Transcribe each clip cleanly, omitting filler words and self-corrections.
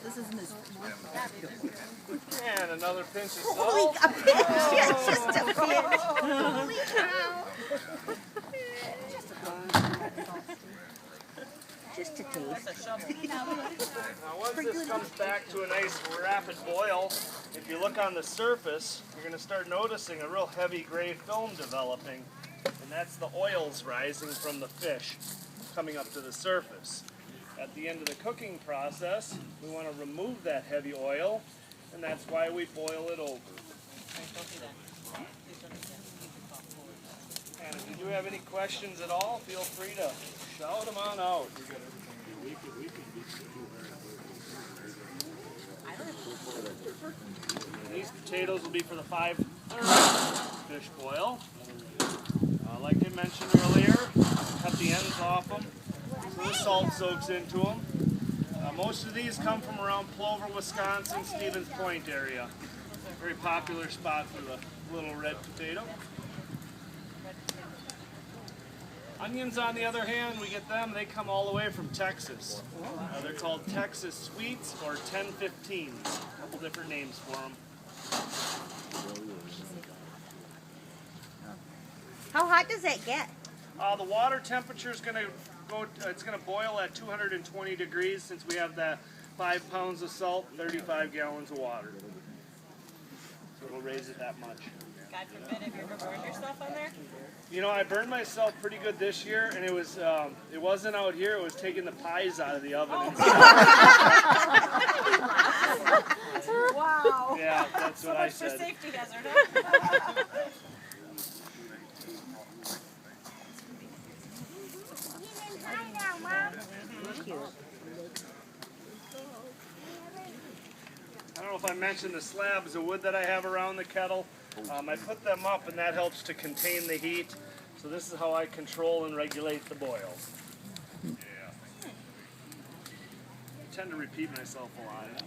This isn't as... And another pinch of salt. Holy, a pinch! Yeah, just a pinch. Holy cow. Just a taste. Now once this comes back to a nice rapid boil, if you look on the surface, you're going to start noticing a real heavy gray film developing. And that's the oils rising from the fish coming up to the surface. At the end of the cooking process, we want to remove that heavy oil, and that's why we boil it over. And if you do have any questions at all, feel free to shout them on out. These potatoes will be for the 5 fish boil. Like I mentioned earlier, cut the ends off them so the salt soaks into them. Most of these come from around Plover, Wisconsin, Stevens Point area. Very popular spot for the little red potato. Onions, on the other hand, we get them, they come all the way from Texas. They're called Texas Sweets or 1015s. A couple different names for them. How hot does that get? The water temperature is going to go, it's going to boil at 220 degrees since we have that 5 pounds of salt, 35 gallons of water. So it'll raise it that much. God forbid, have you ever burned yourself on there? You know, I burned myself pretty good this year, and it wasn't out here, it was taking the pies out of the oven. Wow. Yeah, that's what I said. So much for safety hazard, huh? I don't know if I mentioned the slabs of wood that I have around the kettle. I put them up, and that helps to contain the heat. So this is how I control and regulate the boil. Yeah. I tend to repeat myself a lot.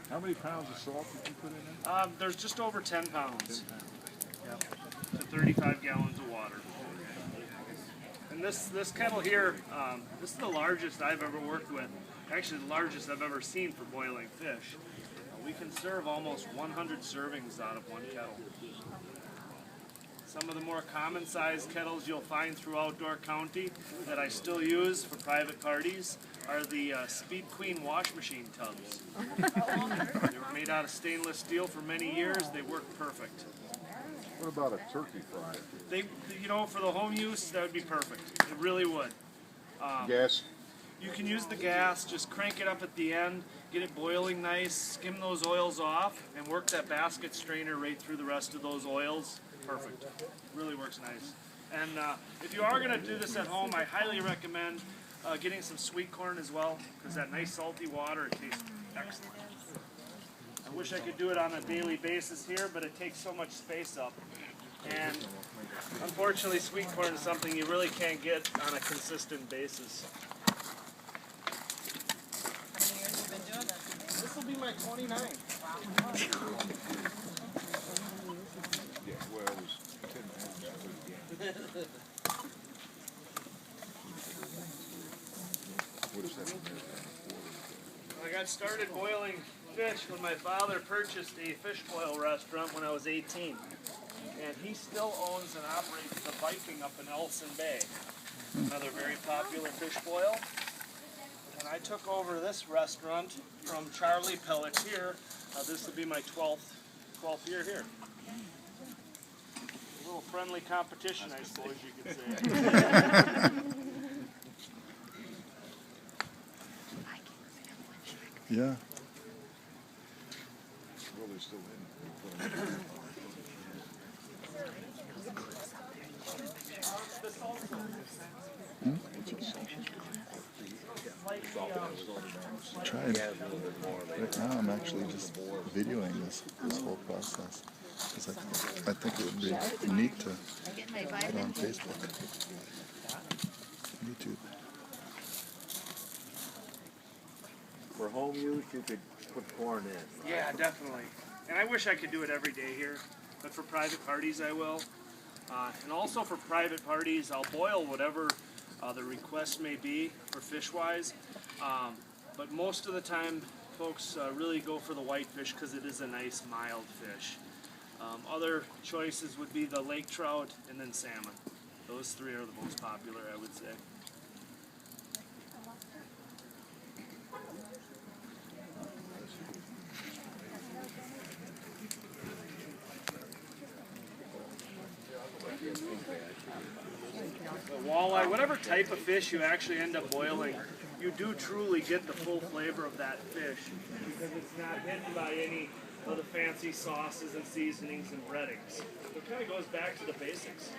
How many pounds of salt did you put in it? There's just over 10 pounds. Yep. To 35 gallons of water. And this kettle here, this is the largest I've ever worked with. Actually, the largest I've ever seen for boiling fish. We can serve almost 100 servings out of one kettle. Some of the more common sized kettles you'll find throughout Door County that I still use for private parties are the Speed Queen wash machine tubs. They were made out of stainless steel for many years. They work perfect. What about a turkey fry? You know, for the home use, that would be perfect. It really would. Gas? You can use the gas, just crank it up at the end, get it boiling nice, skim those oils off, and work that basket strainer right through the rest of those oils. Perfect. Really works nice. And if you are going to do this at home, I highly recommend getting some sweet corn as well, because that nice salty water, it tastes excellent. I wish I could do it on a daily basis here, but it takes so much space up. And unfortunately, sweet corn is something you really can't get on a consistent basis. How many years have you been doing this? This will be my 29th. Yeah, well, it was 10 pounds. What is that? I got started boiling fish when my father purchased a fish boil restaurant when I was 18. And he still owns and operates the Viking up in Elson Bay. Another very popular fish boil. And I took over this restaurant from Charlie Pelletier. This will be my 12th year here. A little friendly competition, I suppose you could say. Yeah. Well, they're still in. Trying. Right now I'm actually just videoing this whole process. Because I think it would be neat to put on Facebook. YouTube. For home use, you could put corn in. Yeah, definitely. And I wish I could do it every day here, but for private parties I will. And also for private parties, I'll boil whatever the request may be for fish-wise. But most of the time, folks really go for the whitefish because it is a nice, mild fish. Other choices would be the lake trout and then salmon. Those three are the most popular, I would say. The walleye, whatever type of fish you actually end up boiling, you do truly get the full flavor of that fish because it's not hidden by any of the fancy sauces and seasonings and breadings. So it kind of goes back to the basics.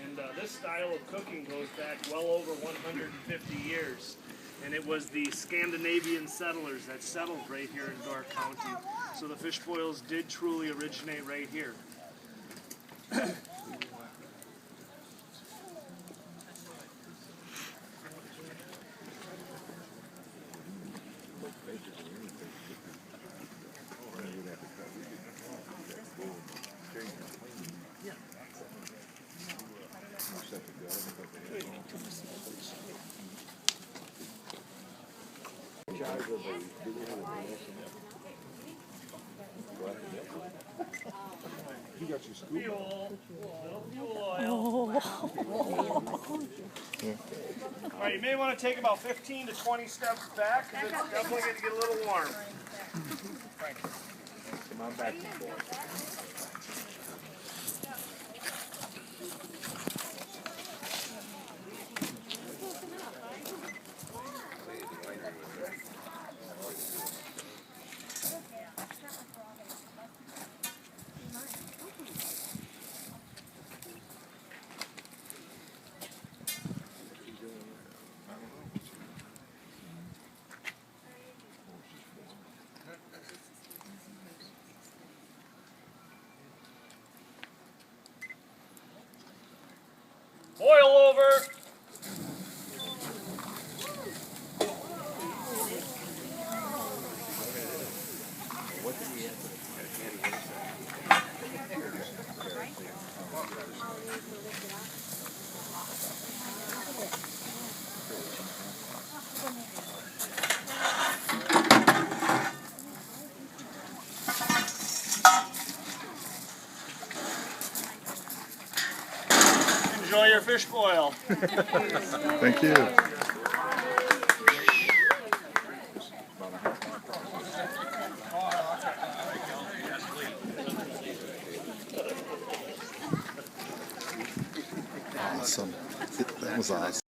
And this style of cooking goes back well over 150 years. And it was the Scandinavian settlers that settled right here in Door County. So the fish boils did truly originate right here. You got your scoop. All right, you may want to take about 15 to 20 steps back because it's definitely going to get a little warm. Come on back and forth. Boil over. Enjoy your fish boil. Thank you. Awesome. That was awesome.